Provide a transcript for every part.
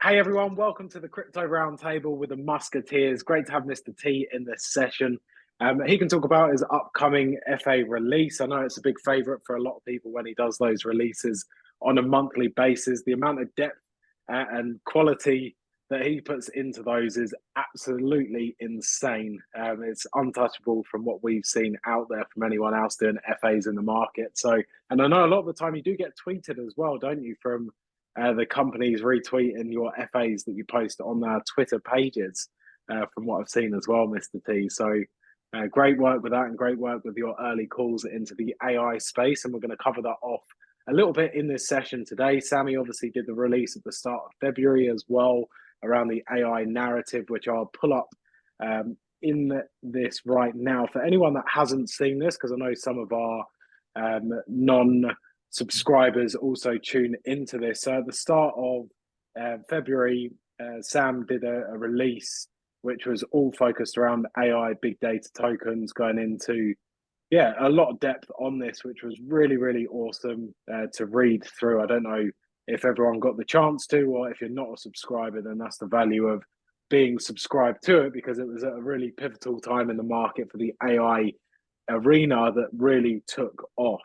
Hey everyone, welcome to the Crypto Roundtable with the Musketeers. Great to have Mr. T in this session. He can talk about his upcoming FA release. I know it's a big favorite for a lot of people when he does those releases on a monthly basis. The amount of depth and quality that he puts into those is absolutely insane. It's untouchable from what we've seen out there from anyone else doing FAs in the market. So, and I know a lot of the time you do get tweeted as well, don't you, from the companies retweeting your FAs that you post on their Twitter pages, from what I've seen as well, Mr. T. So great work with that and great work with your early calls into the AI space. And we're going to cover that off a little bit in this session today. Sammy obviously did the release at the start of February as well around the AI narrative, which I'll pull up in this right now. For anyone that hasn't seen this, because I know some of our non-subscribers also tune into this. So at the start of February, Sam did a release which was all focused around AI, big data tokens, going into a lot of depth on this, which was really, really awesome to read through. I don't know if everyone got the chance to, or if you're not a subscriber, then that's the value of being subscribed to it, because it was a really pivotal time in the market for the AI arena that really took off.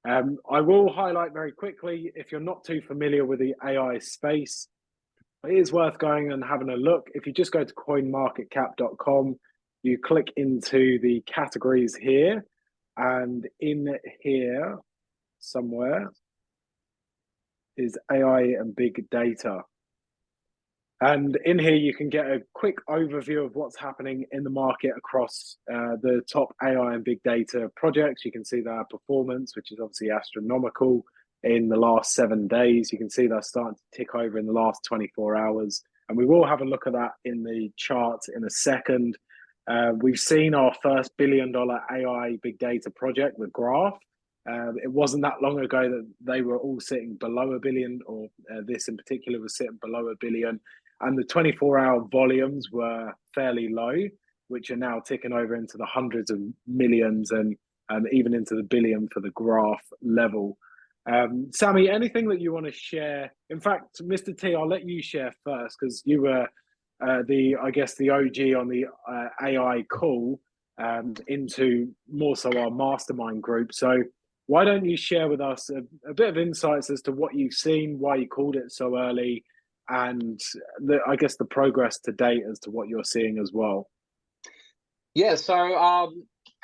I will highlight very quickly, if you're not too familiar with the AI space, it is worth going and having a look. If you just go to coinmarketcap.com, you click into the categories here, and in here somewhere is AI and big data. And in here, you can get a quick overview of what's happening in the market across the top AI and big data projects. You can see their performance, which is obviously astronomical in the last 7 days. You can see they're starting to tick over in the last 24 hours. And we will have a look at that in the charts in a second. We've seen our first $1 billion AI big data project with Graph. It wasn't that long ago that they were all sitting below $1 billion, or this in particular was sitting below $1 billion. And the 24-hour volumes were fairly low, which are now ticking over into the hundreds of millions and even into the billion for the Graph level. Sammy, anything that you want to share? In fact, Mr. T, I'll let you share first, because you were the OG on the AI call into more so our mastermind group. So why don't you share with us a bit of insights as to what you've seen, why you called it so early, and the progress to date as to what you're seeing as well. Yeah, so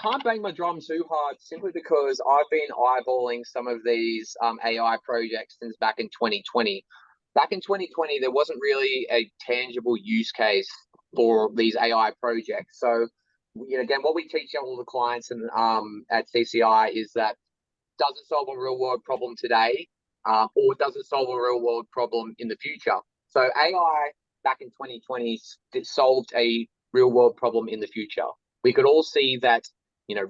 can't bang my drum too hard, simply because I've been eyeballing some of these AI projects since back in 2020. Back in 2020, there wasn't really a tangible use case for these AI projects. So, again, what we teach all the clients and at CCI is that does it solve a real world problem today, or does it solve a real world problem in the future? So AI back in 2020 solved a real world problem in the future. We could all see that,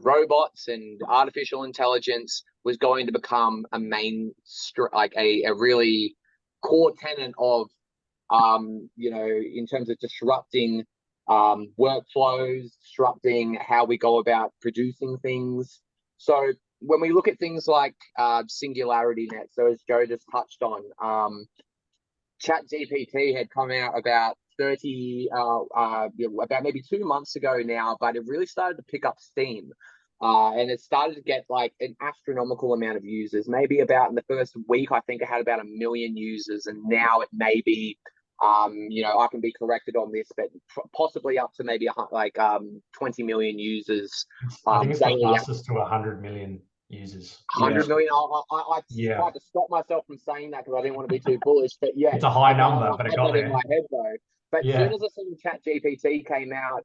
robots and artificial intelligence was going to become a a really core tenet of, in terms of disrupting workflows, disrupting how we go about producing things. So when we look at things like SingularityNet, so as Joe just touched on, ChatGPT had come out about about maybe 2 months ago now, but it really started to pick up steam. And it started to get like an astronomical amount of users. Maybe about in the first week, I think it had about 1 million users, and now it may be, I can be corrected on this, but possibly up to maybe 20 million users. I think it's the fastest to 100 million users. 100 million. I tried to stop myself from saying that because I didn't want to be too bullish. But yeah, it's a high number, but I it got there in my head though. But as soon as I saw ChatGPT came out,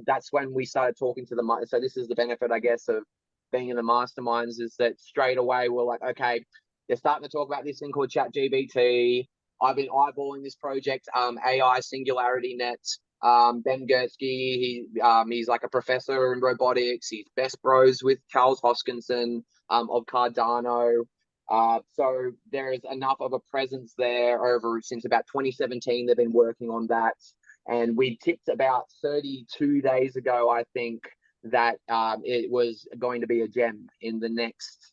that's when we started talking to the. So this is the benefit, I guess, of being in the masterminds, is that straight away we're like, okay, they're starting to talk about this thing called ChatGPT. I've been eyeballing this project, AI SingularityNet. Ben Gursky, he's like a professor in robotics. He's best bros with Charles Hoskinson of Cardano. So there is enough of a presence there over since about 2017. They've been working on that. And we tipped about 32 days ago, I think, that it was going to be a gem in the next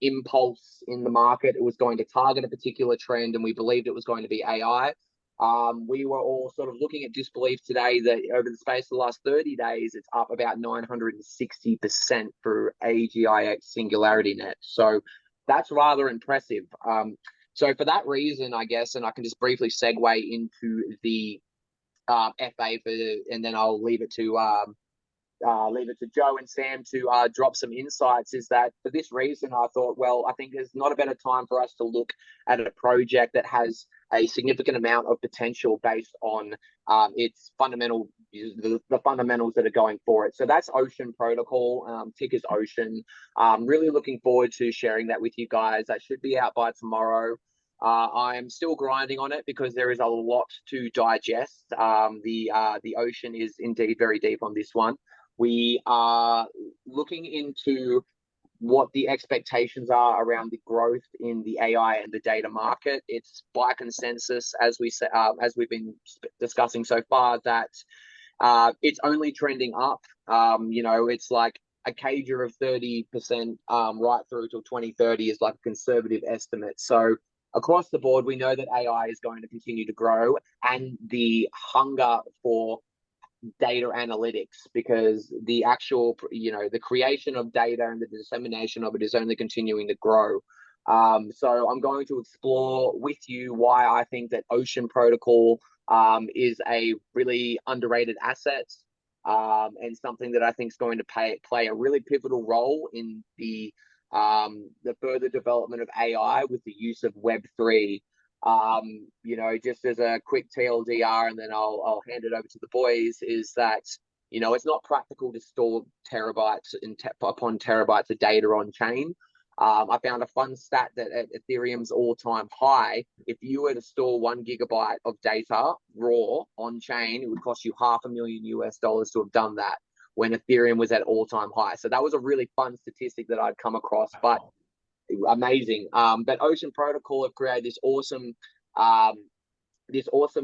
impulse in the market. It was going to target a particular trend, and we believed it was going to be AI. We were all sort of looking at disbelief today that over the space of the last 30 days, it's up about 960% for AGIX Singularity Net. So that's rather impressive. So for that reason, I guess, and I can just briefly segue into the FA and then I'll leave it to Joe and Sam to drop some insights, is that for this reason, I thought, well, I think there's not a better time for us to look at a project that has a significant amount of potential based on its fundamental, the fundamentals that are going for it. So that's Ocean Protocol, ticker's Ocean. Really looking forward to sharing that with you guys. That should be out by tomorrow. I am still grinding on it because there is a lot to digest. The ocean is indeed very deep on this one. We are looking into what the expectations are around the growth in the AI and the data market. It's by consensus, as we've been discussing so far, that it's only trending up. It's like a CAGR of 30% right through till 2030 is like a conservative estimate. So across the board, we know that AI is going to continue to grow, and the hunger for data analytics, because the actual, the creation of data and the dissemination of it is only continuing to grow. So I'm going to explore with you why I think that Ocean Protocol is a really underrated asset, and something that I think is going to play a really pivotal role in the further development of AI with the use of Web3. Just as a quick TLDR, and then I'll hand it over to the boys, is that, it's not practical to store terabytes upon terabytes of data on chain. I found a fun stat that at Ethereum's all-time high, if you were to store 1 gigabyte of data raw on chain, it would cost you $500,000 to have done that when Ethereum was at all-time high. So that was a really fun statistic that I'd come across, but amazing. But Ocean Protocol have created this awesome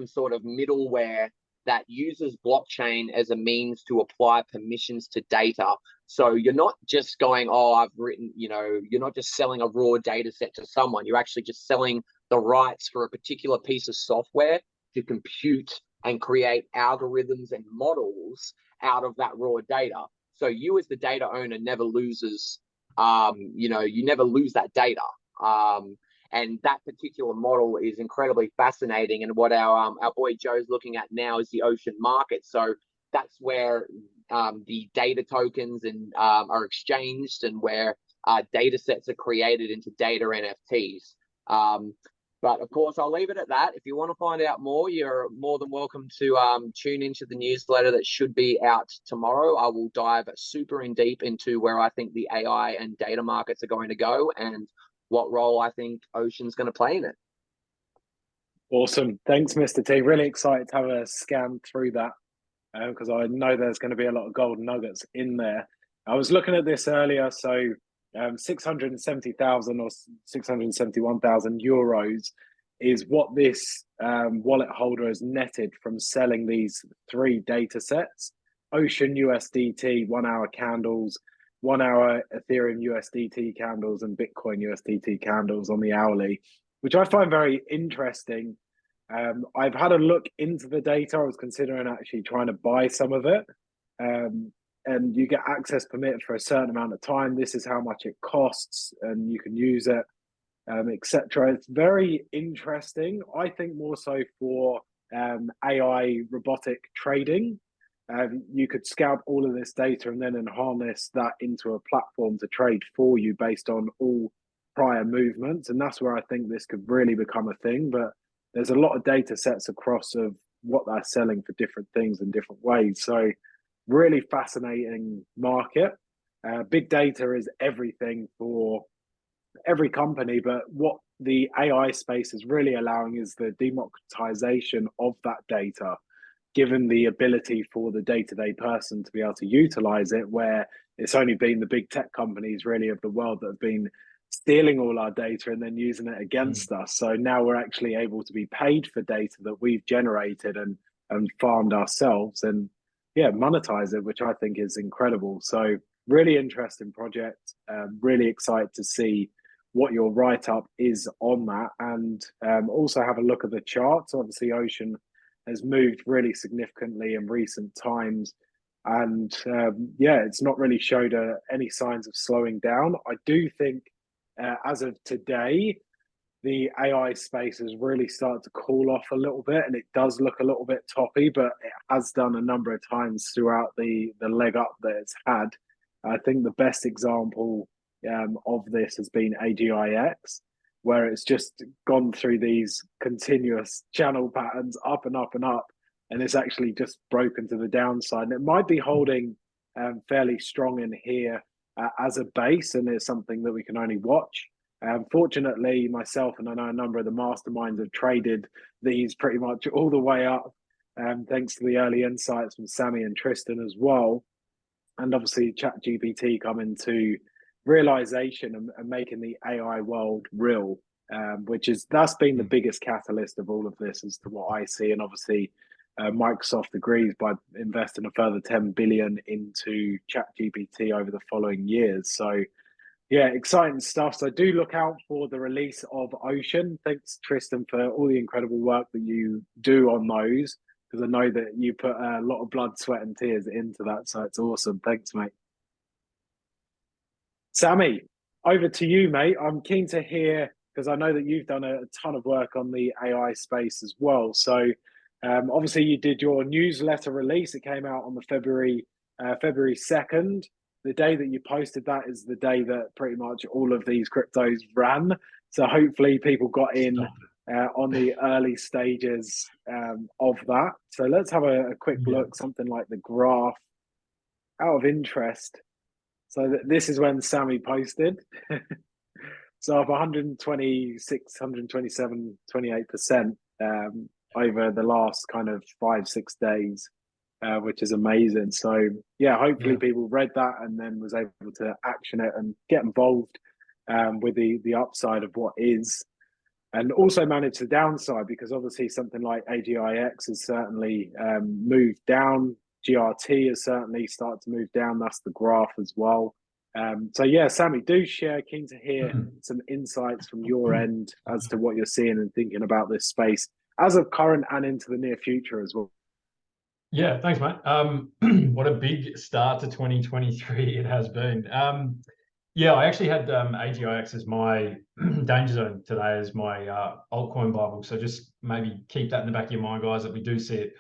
sort of middleware that uses blockchain as a means to apply permissions to data. So you're not just going, you're not just selling a raw data set to someone. You're actually just selling the rights for a particular piece of software to compute and create algorithms and models out of that raw data. So you as the data owner never loses, you never lose that data. And that particular model is incredibly fascinating. And what our boy Joe's looking at now is the ocean market. So that's where the data tokens and are exchanged, and where data sets are created into data NFTs. But of course, I'll leave it at that. If you want to find out more, you're more than welcome to tune into the newsletter that should be out tomorrow. I will dive super in deep into where I think the AI and data markets are going to go, and what role I think Ocean's going to play in it. Awesome. Thanks, Mr. T. Really excited to have a scan through that, because I know there's going to be a lot of golden nuggets in there. I was looking at this earlier, so 670,000 or 671,000 euros is what this wallet holder has netted from selling these 3 data sets: Ocean USDT 1 hour candles, 1 hour Ethereum USDT candles, and Bitcoin USDT candles on the hourly, which I find very interesting. I've had a look into the data. I was considering actually trying to buy some of it. And you get access permitted for a certain amount of time. This is how much it costs, and you can use it, etc. It's very interesting. I think more so for AI robotic trading. You could scalp all of this data and then harness that into a platform to trade for you based on all prior movements. And that's where I think this could really become a thing. But there's a lot of data sets across of what they're selling for different things in different ways. So really fascinating market. Big data is everything for every company, but what the AI space is really allowing is the democratization of that data, given the ability for the day-to-day person to be able to utilize it, where it's only been the big tech companies really of the world that have been stealing all our data and then using it against us. So now we're actually able to be paid for data that we've generated and farmed ourselves, and monetize it, which I think is incredible. So really interesting project. Really excited to see what your write-up is on that, and also have a look at the charts. Obviously, Ocean has moved really significantly in recent times, and yeah, it's not really showed any signs of slowing down. I do think as of today, the AI space has really started to cool off a little bit, and it does look a little bit toppy, but it has done a number of times throughout the leg up that it's had. I think the best example of this has been AGIX, where it's just gone through these continuous channel patterns up and up and up, and it's actually just broken to the downside. And it might be holding fairly strong in here as a base, and it's something that we can only watch. Fortunately, myself and I know a number of the masterminds have traded these pretty much all the way up, thanks to the early insights from Sammy and Tristan as well. And obviously, ChatGPT coming to realization and making the AI world real, that's been the biggest catalyst of all of this, as to what I see. And obviously, Microsoft agrees by investing a further 10 billion into ChatGPT over the following years. So, yeah, exciting stuff. So do look out for the release of Ocean. Thanks, Tristan, for all the incredible work that you do on those, because I know that you put a lot of blood, sweat, and tears into that. So it's awesome. Thanks, mate. Sammy, over to you, mate. I'm keen to hear, because I know that you've done a ton of work on the AI space as well. So obviously you did your newsletter release. It came out on the February 2nd. The day that you posted that is the day that pretty much all of these cryptos ran. So hopefully people got in on the early stages of that. So let's have a quick look, something like the graph. Out of interest, so this is when Sammy posted. So up 126, 127, 28% over the last kind of 5-6 days. Which is amazing. So yeah, hopefully people read that and then was able to action it and get involved with the upside of what is, and also manage the downside, because obviously something like AGIX has certainly moved down. GRT has certainly started to move down. That's the graph as well. So yeah, Sammy, do share. Keen to hear some insights from your end as to what you're seeing and thinking about this space as of current and into the near future as well. Yeah, thanks, mate. What a big start to 2023 it has been. Yeah, I actually had AGIX as my danger zone today, as my altcoin Bible. So just maybe keep that in the back of your mind, guys, that we do see it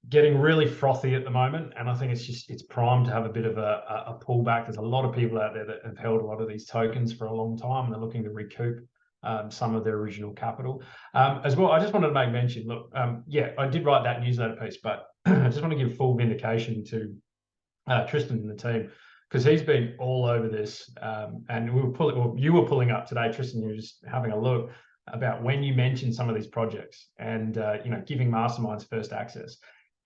getting really frothy at the moment. And I think it's primed to have a bit of a pullback. There's a lot of people out there that have held a lot of these tokens for a long time, and they're looking to recoup some of their original capital. As well, I just wanted to make mention, look, yeah, I did write that newsletter piece, but I just want to give full vindication to Tristan and the team, because he's been all over this. And you were pulling up today, Tristan, you were just having a look about when you mentioned some of these projects and, giving masterminds first access.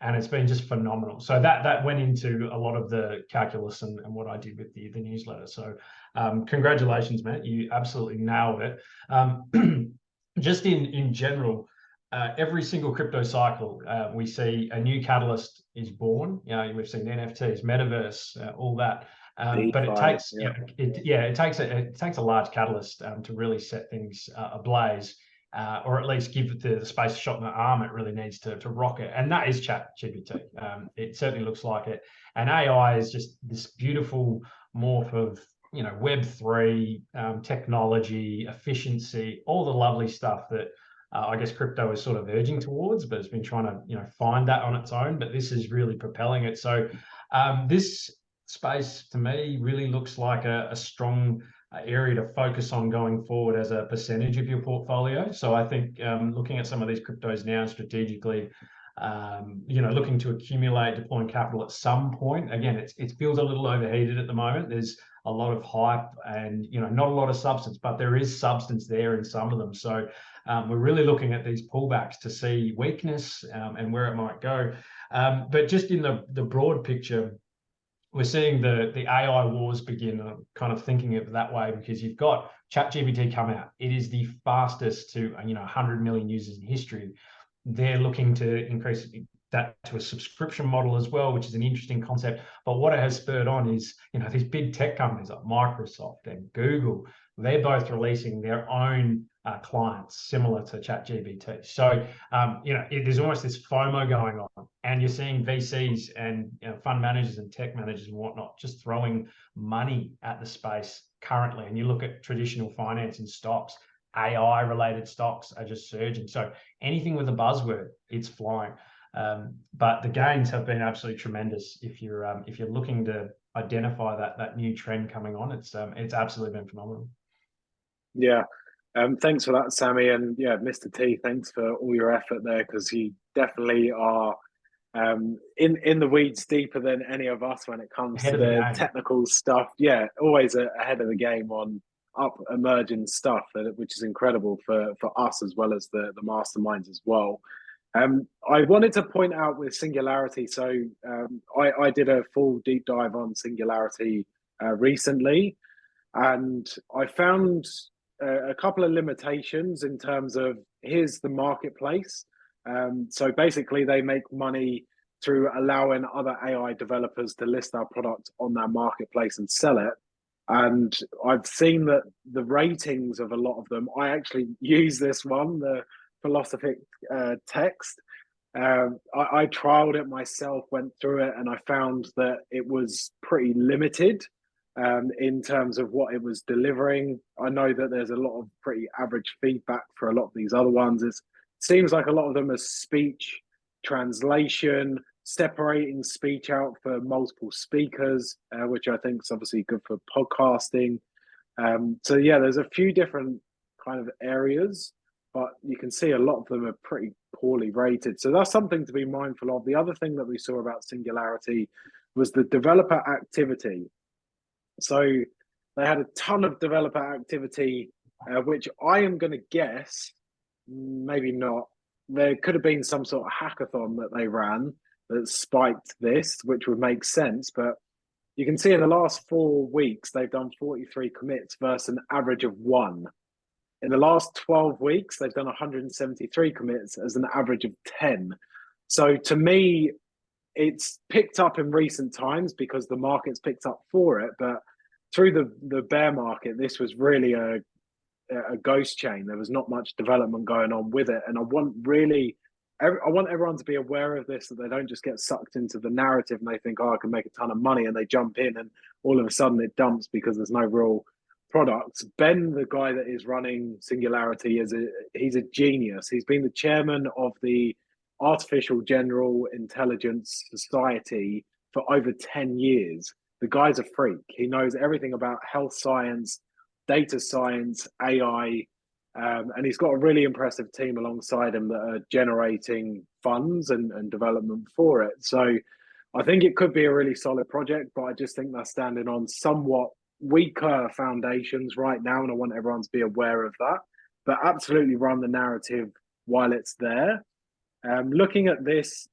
And it's been just phenomenal. So that went into a lot of the calculus and what I did with the newsletter. So congratulations, Matt. You absolutely nailed it. Just in general, every single crypto cycle, we see a new catalyst is born. We've seen NFTs, metaverse, all that. But it takes, it takes a large catalyst to really set things ablaze. Or at least give the space a shot in the arm it really needs to rock it. And that is ChatGPT. It certainly looks like it. And AI is just this beautiful morph of, Web3, technology, efficiency, all the lovely stuff that I guess crypto is sort of urging towards, but it's been trying to, find that on its own. But this is really propelling it. So this space to me really looks like a strong area to focus on going forward as a percentage of your portfolio. So I think looking at some of these cryptos now strategically, looking to accumulate, deploying capital at some point. Again, it feels a little overheated at the moment. There's a lot of hype and not a lot of substance, but there is substance there in some of them. So we're really looking at these pullbacks to see weakness and where it might go. But just in the broad picture, we're seeing the AI wars begin. I'm kind of thinking of it that way because you've got ChatGPT come out. It is the fastest to 100 million users in history. They're looking to increase that to a subscription model as well, which is an interesting concept. But what it has spurred on is these big tech companies like Microsoft and Google they're both releasing their own clients similar to ChatGPT. So, there's almost this FOMO going on, and you're seeing VCs and fund managers and tech managers and whatnot just throwing money at the space currently. And you look at traditional finance and stocks, AI related stocks are just surging. So anything with a buzzword, it's flying. But the gains have been absolutely tremendous. If you're looking to identify that new trend coming on, it's absolutely been phenomenal. Yeah. Thanks for that, Sammy. And yeah, Mr. T, thanks for all your effort there, because you definitely are in the weeds deeper than any of us when it comes to the technical stuff. Yeah, always ahead of the game on up emerging stuff, which is incredible for us as well as the masterminds as well. I wanted to point out with Singularity. So I did a full deep dive on Singularity recently, and I found a couple of limitations in terms of, here's the marketplace. So basically, they make money through allowing other AI developers to list our product on their marketplace and sell it. And I've seen that the ratings of a lot of them, I actually use this one, the philosophic text. I trialed it myself, went through it, and I found that it was pretty limited in terms of what it was delivering. I know that there's a lot of pretty average feedback for a lot of these other ones. It seems like a lot of them are speech translation, separating speech out for multiple speakers, which I think is obviously good for podcasting. So yeah, there's a few different kind of areas, but you can see a lot of them are pretty poorly rated. So that's something to be mindful of. The other thing that we saw about Singularity was the developer activity. So they had a ton of developer activity, which I am going to guess, maybe not. There could have been some sort of hackathon that they ran that spiked this, which would make sense. But you can see in the last 4 weeks, they've done 43 commits versus an average of 1. In the last 12 weeks, they've done 173 commits as an average of 10. So to me, it's picked up in recent times because the market's picked up for it. But through the bear market, this was really a ghost chain. There was not much development going on with it. And I want everyone to be aware of this, that they don't just get sucked into the narrative and they think, oh, I can make a ton of money, and they jump in and all of a sudden it dumps because there's no real products. Ben, the guy that is running Singularity, he's a genius. He's been the chairman of the Artificial General Intelligence Society for over 10 years. The guy's a freak. He knows everything about health science, data science, AI, and he's got a really impressive team alongside him that are generating funds and development for it. So I think it could be a really solid project, but I just think they're standing on somewhat weaker foundations right now, and I want everyone to be aware of that. But absolutely run the narrative while it's there. Looking at this,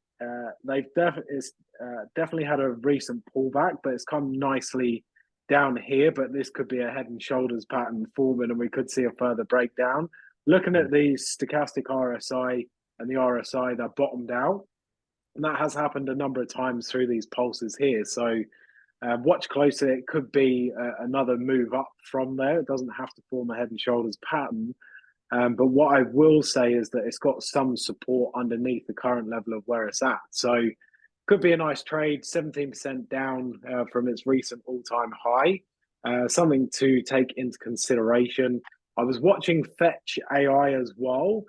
they've definitely had a recent pullback, but it's come nicely down here. But this could be a head and shoulders pattern forming, and we could see a further breakdown. Looking at the stochastic RSI and the RSI, they're bottomed out, and that has happened a number of times through these pulses here. So watch closely. It could be another move up from there. It doesn't have to form a head and shoulders pattern. But what I will say is that it's got some support underneath the current level of where it's at. So could be a nice trade, 17% down from its recent all-time high. Something to take into consideration. I was watching Fetch AI as well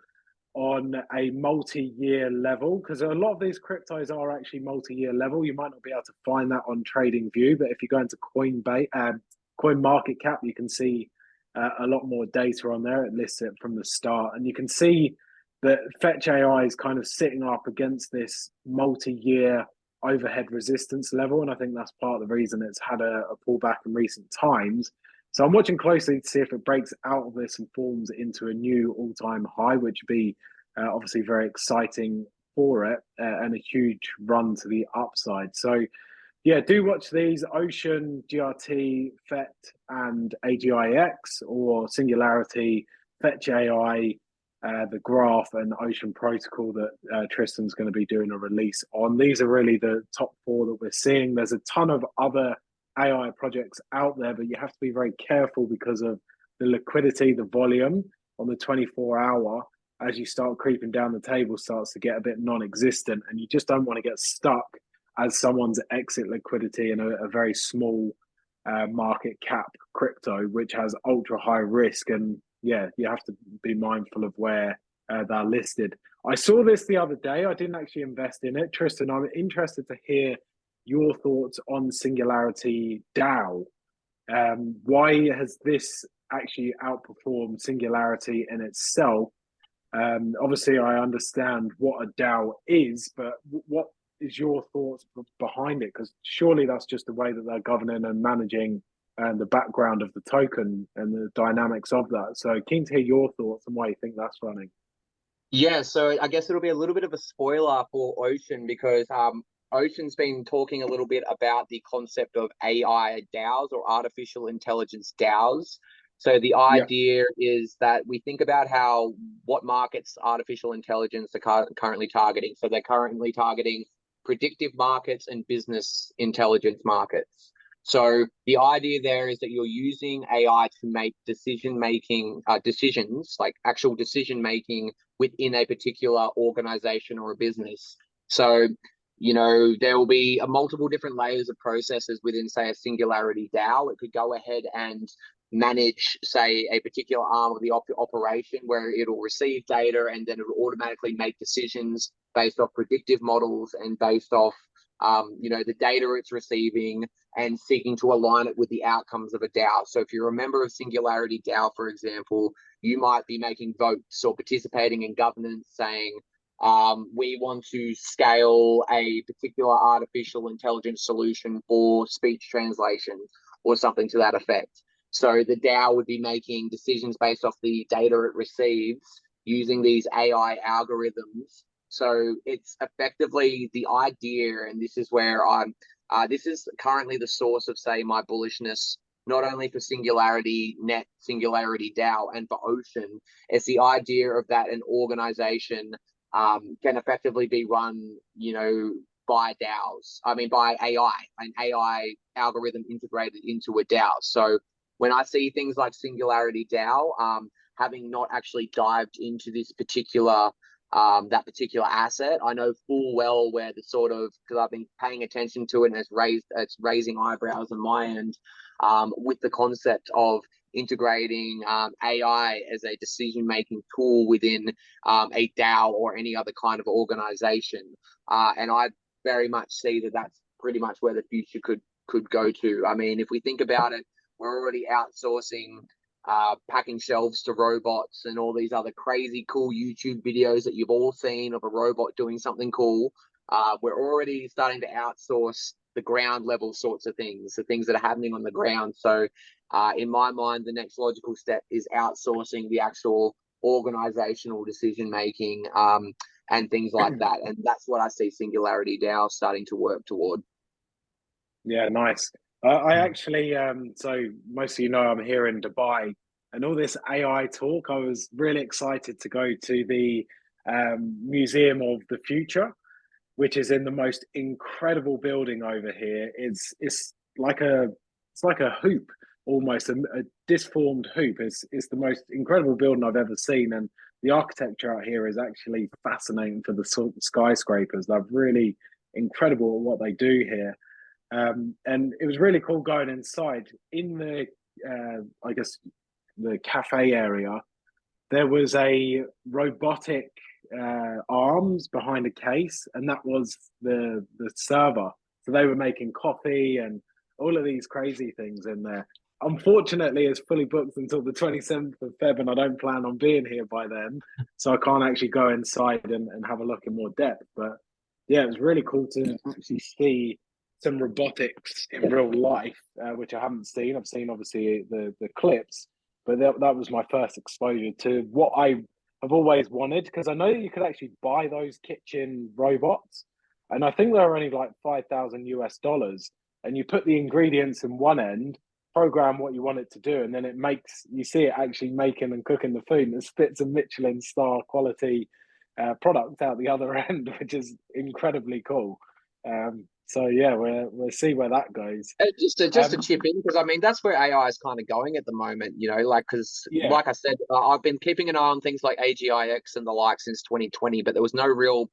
on a multi-year level, because a lot of these cryptos are actually multi-year level. You might not be able to find that on TradingView, but if you go into CoinMarketCap, you can see a lot more data on there. It lists it from the start, and you can see that Fetch AI is kind of sitting up against this multi-year overhead resistance level, and I think that's part of the reason it's had a pullback in recent times. So I'm watching closely to see if it breaks out of this and forms into a new all-time high, which would be obviously very exciting for it, and a huge run to the upside. So yeah, do watch these: Ocean, GRT, FET, and AGIX, or Singularity, Fetch AI, the Graph, and Ocean Protocol that Tristan's going to be doing a release on. These are really the top 4 that we're seeing. There's a ton of other AI projects out there, but you have to be very careful because of the liquidity, the volume on the 24-hour, as you start creeping down the table, starts to get a bit non-existent, and you just don't want to get stuck as someone's exit liquidity in a very small market cap crypto, which has ultra high risk. And yeah, you have to be mindful of where they're listed. I saw this the other day. I didn't actually invest in it. Tristan, I'm interested to hear your thoughts on Singularity DAO. Why has this actually outperformed Singularity in itself? Obviously, I understand what a DAO is, but what is your thoughts behind it? Because surely that's just the way that they're governing and managing the background of the token and the dynamics of that. So keen to hear your thoughts and why you think that's running. Yeah, so I guess it'll be a little bit of a spoiler for Ocean, because Ocean's been talking a little bit about the concept of AI DAOs, or artificial intelligence DAOs. So the idea is that we think about what markets artificial intelligence are currently targeting. So they're currently targeting predictive markets and business intelligence markets. So the idea there is that you're using AI to make decisions, like actual decision making within a particular organization or a business. So, there will be multiple different layers of processes within, say, a Singularity DAO. It could go ahead and manage, say, a particular arm of the operation where it'll receive data and then it'll automatically make decisions based off predictive models and based off, the data it's receiving, and seeking to align it with the outcomes of a DAO. So if you're a member of Singularity DAO, for example, you might be making votes or participating in governance saying, we want to scale a particular artificial intelligence solution for speech translation or something to that effect. So the DAO would be making decisions based off the data it receives using these AI algorithms. So it's effectively the idea, and this is where this is currently the source of, say, my bullishness, not only for Singularity Net, Singularity DAO, and for Ocean. It's the idea of that an organization can effectively be run, by DAOs. By AI, an AI algorithm integrated into a DAO. So when I see things like Singularity DAO, having not actually dived into this particular that particular asset, I know full well where the sort of, because I've been paying attention to it, and it's raising eyebrows on my end with the concept of integrating AI as a decision-making tool within a DAO or any other kind of organization. And I very much see that that's pretty much where the future could go to. If we think about it, we're already outsourcing packing shelves to robots and all these other crazy cool YouTube videos that you've all seen of a robot doing something cool. We're already starting to outsource the ground level sorts of things, the things that are happening on the ground. So in my mind, the next logical step is outsourcing the actual organizational decision making and things like that. And that's what I see Singularity DAO starting to work toward. Yeah, nice. I actually, so most of you know I'm here in Dubai, and all this AI talk, I was really excited to go to the Museum of the Future, which is in the most incredible building over here. It's like a hoop, almost a disformed hoop. It's the most incredible building I've ever seen, and the architecture out here is actually fascinating for the sort of skyscrapers. They're really incredible at what they do here. And it was really cool going inside. In the, I guess, the cafe area, there was a robotic arms behind a case, and that was the server. So they were making coffee and all of these crazy things in there. Unfortunately, it's fully booked until the 27th of Feb, and I don't plan on being here by then. So I can't actually go inside and have a look in more depth. But yeah, it was really cool to actually see some robotics in real life, which I haven't seen. I've seen obviously the clips, but that was my first exposure to what I have always wanted, because I know that you could actually buy those kitchen robots, and I think they're only like $5,000 US, and you put the ingredients in one end, program what you want it to do, and then you see it actually making and cooking the food, and it spits a Michelin star quality product out the other end, which is incredibly cool. So yeah, we'll see where that goes. Just to chip in, because I mean that's where AI is kind of going at the moment, you know, like because Yeah, like I said, I've been keeping an eye on things like AGIX and the like since 2020, but there was no real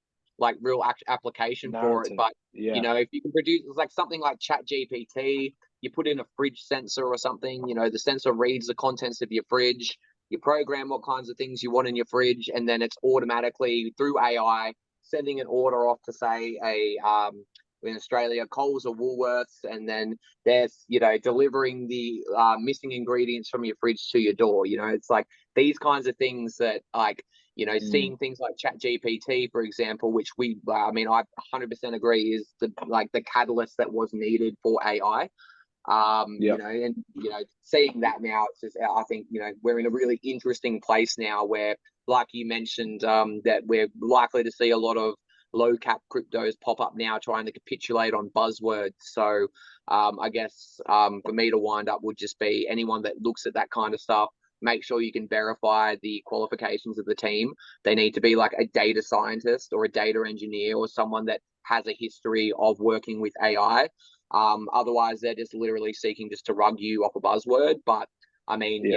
application for it. narrative. But you Yeah, know, if you can produce like something like Chat GPT, you put in a fridge sensor or something, you know, the sensor reads the contents of your fridge, you program what kinds of things you want in your fridge, and then it's automatically through AI sending an order off to say a in Australia, Coles or Woolworths, and then they're delivering the missing ingredients from your fridge to your door. You know, it's like these kinds of things that seeing things like Chat GPT, for example, which I mean, I 100% agree is the catalyst that was needed for AI. yeah, Seeing that now, it's just, I think, we're in a really interesting place now where, like you mentioned, that we're likely to see a lot of low cap cryptos pop up now trying to capitulate on buzzwords. So I guess for me to wind up would just be anyone that looks at that kind of stuff, make sure you can verify the qualifications of the team. They need to be like a data scientist or a data engineer or someone that has a history of working with AI. Otherwise, they're just literally seeking just to rug you off a buzzword. But I mean,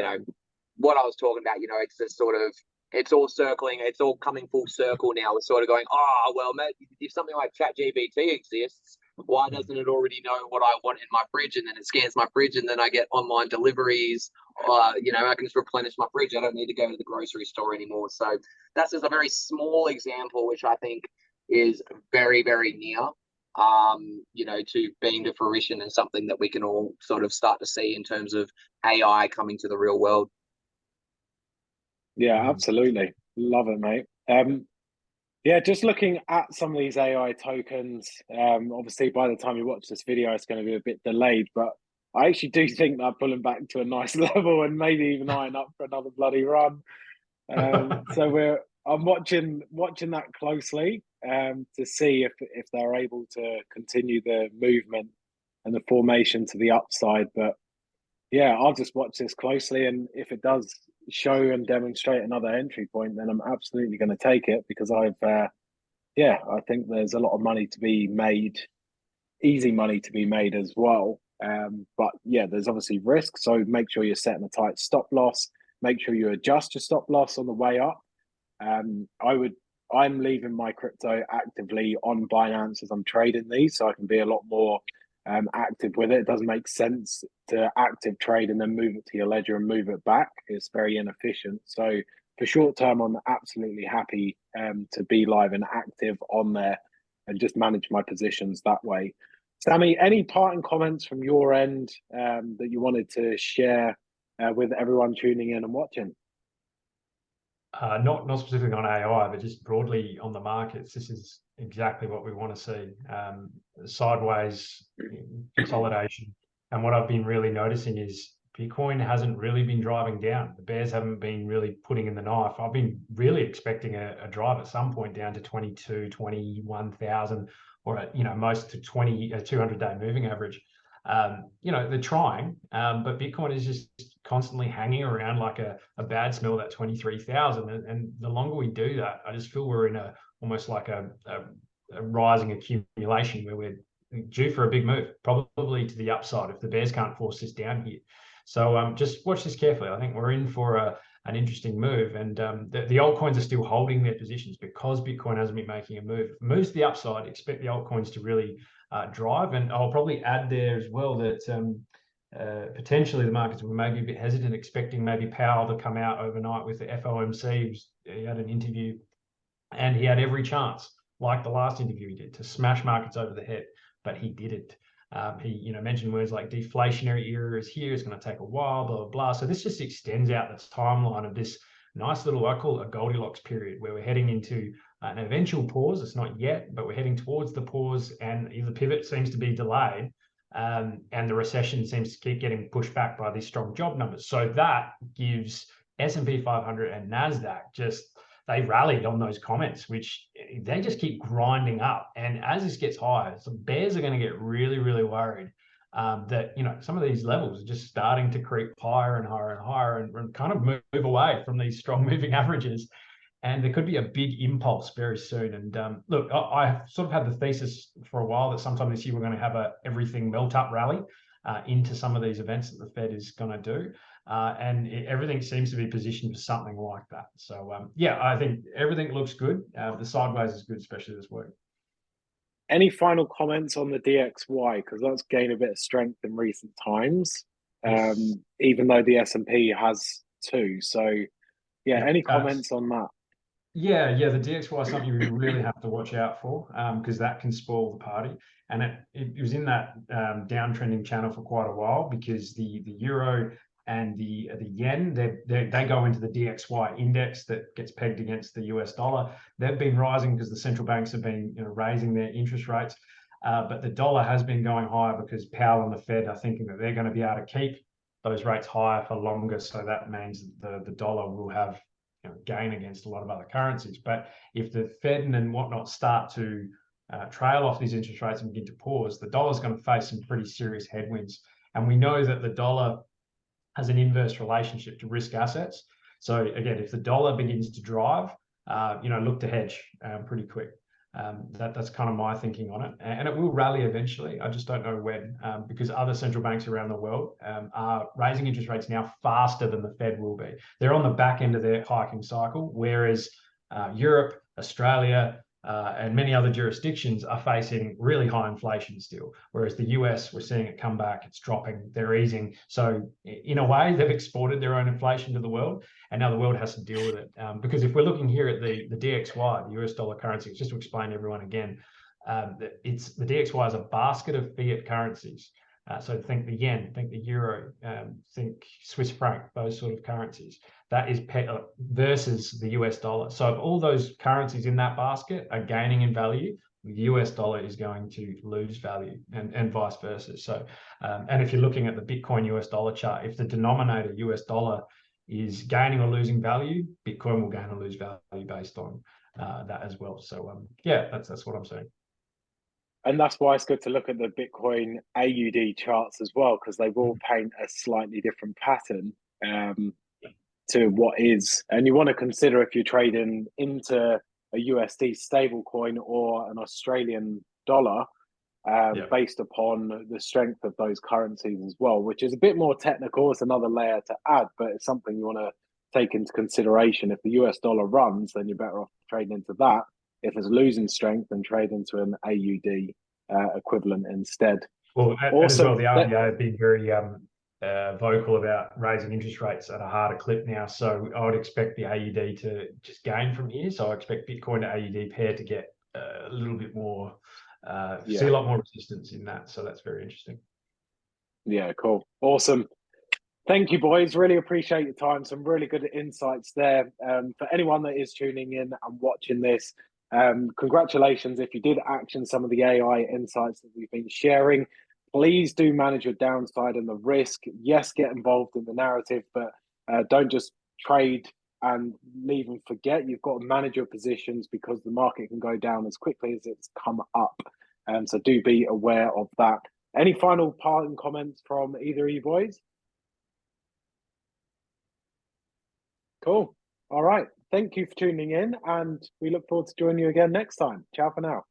what I was talking about, it's just sort of, it's all coming full circle now. We're sort of going, oh, well, mate, if something like ChatGPT exists, why doesn't it already know what I want in my fridge? And then it scans my fridge, and then I get online deliveries. I can just replenish my fridge. I don't need to go to the grocery store anymore. So that's just a very small example, which I think is very, very near, to being to fruition and something that we can all sort of start to see in terms of AI coming to the real world. yeah, absolutely. Love it, mate. Yeah, just looking at some of these AI tokens. Obviously, by the time you watch this video, it's going to be a bit delayed, but I actually do think they're pulling back to a nice level and maybe even eyeing up for another bloody run. So I'm watching that closely to see if they're able to continue the movement and the formation to the upside. But yeah, I'll just watch this closely, and if it does show and demonstrate another entry point, then I'm absolutely going to take it because I think there's a lot of money to be made, easy money to be made as well. But yeah, there's obviously risk, so make sure you're setting a tight stop loss. Make sure you adjust your stop loss on the way up. I'm leaving my crypto actively on Binance as I'm trading these, so I can be a lot more active with it. It doesn't make sense to active trade and then move it to your ledger and move it back. It's very inefficient. So for short term, I'm absolutely happy to be live and active on there and just manage my positions that way. Sammy, any parting comments from your end that you wanted to share with everyone tuning in and watching? Not specifically on AI, but just broadly on the markets. This is exactly what we want to see. Sideways consolidation. And what I've been really noticing is Bitcoin hasn't really been driving down. The bears haven't been really putting in the knife. I've been really expecting a drive at some point down to 22, 21,000, or most to 200-day moving average. They're trying, but Bitcoin is just constantly hanging around like a bad smell at 23,000. And the longer we do that, I just feel we're in almost like a rising accumulation where we're due for a big move, probably to the upside if the bears can't force this down here. So just watch this carefully. I think we're in for an interesting move, and the altcoins are still holding their positions because Bitcoin hasn't been making a move. If it moves to the upside, expect the altcoins to really drive. And I'll probably add there as well that potentially the markets were maybe a bit hesitant, expecting maybe Powell to come out overnight with the FOMC. He had an interview, and he had every chance, like the last interview he did, to smash markets over the head, but he didn't. He mentioned words like deflationary era is here, it's going to take a while, blah, blah, blah. So this just extends out the timeline of this nice little, I call it a Goldilocks period, where we're heading into an eventual pause. It's not yet, but we're heading towards the pause, and the pivot seems to be delayed, and the recession seems to keep getting pushed back by these strong job numbers. So that gives S&P 500 and NASDAQ they rallied on those comments, which they just keep grinding up. And as this gets higher, some bears are going to get really, really worried that some of these levels are just starting to creep higher and higher and higher, and kind of move away from these strong moving averages. and there could be a big impulse very soon. And look, I sort of had the thesis for a while that sometime this year we're going to have a everything melt up rally into some of these events that the Fed is going to do. And everything seems to be positioned for something like that. So, yeah, I think everything looks good. The sideways is good, especially this week. Any final comments on the DXY? Because that's gained a bit of strength in recent times, Yes. even though the S&P has too. So, yeah, any comments on that? Yeah, the DXY is something you really have to watch out for, because that can spoil the party. And it was in that downtrending channel for quite a while, because the euro and the yen, they go into the DXY index that gets pegged against the US dollar. They've been rising because the central banks have been raising their interest rates, but the dollar has been going higher because Powell and the Fed are thinking that they're going to be able to keep those rates higher for longer. So that means the dollar will have gain against a lot of other currencies. But if the Fed and whatnot start to trail off these interest rates and begin to pause, the dollar is going to face some pretty serious headwinds. And we know that the dollar has an inverse relationship to risk assets. So again, if the dollar begins to drive, look to hedge pretty quick. That's kind of my thinking on it, and it will rally eventually. I just don't know when, because other central banks around the world are raising interest rates now faster than the Fed will be. They're on the back end of their hiking cycle, whereas Europe, Australia, and many other jurisdictions are facing really high inflation still. Whereas the US, we're seeing it come back, it's dropping, they're easing. So in a way, they've exported their own inflation to the world, and now the world has to deal with it. Because if we're looking here at the DXY, the US dollar currency, just to explain to everyone again, the DXY is a basket of fiat currencies. So think the yen, think the euro, think Swiss franc, those sort of currencies. That is versus the US dollar. So if all those currencies in that basket are gaining in value, the US dollar is going to lose value, and vice versa. So, and if you're looking at the Bitcoin US dollar chart, if the denominator US dollar is gaining or losing value, Bitcoin will gain or lose value based on that as well. So, yeah, that's what I'm saying. And that's why it's good to look at the Bitcoin AUD charts as well, because they will paint a slightly different pattern to what is. And you want to consider if you're trading into a USD stablecoin or an Australian dollar, based upon the strength of those currencies as well, which is a bit more technical. It's another layer to add, but it's something you want to take into consideration. If the US dollar runs, then you're better off trading into that. If it's losing strength, then trade into an AUD equivalent instead. Well, as Awesome. well, the RBA have been very vocal about raising interest rates at a harder clip now. So I would expect the AUD to just gain from here. So I expect Bitcoin to AUD pair to get a little bit more, see a lot more resistance in that. So that's very interesting. Yeah, cool. Awesome. Thank you, boys. Really appreciate your time. Some really good insights there. For anyone that is tuning in and watching this, congratulations if you did action some of the AI insights that we've been sharing. Please do manage your downside and the risk. Yes, get involved in the narrative, but don't just trade and leave and forget. You've got to manage your positions, because the market can go down as quickly as it's come up. So do be aware of that. Any final parting comments from either of you boys? Cool. All right. Thank you for tuning in, and we look forward to joining you again next time. Ciao for now.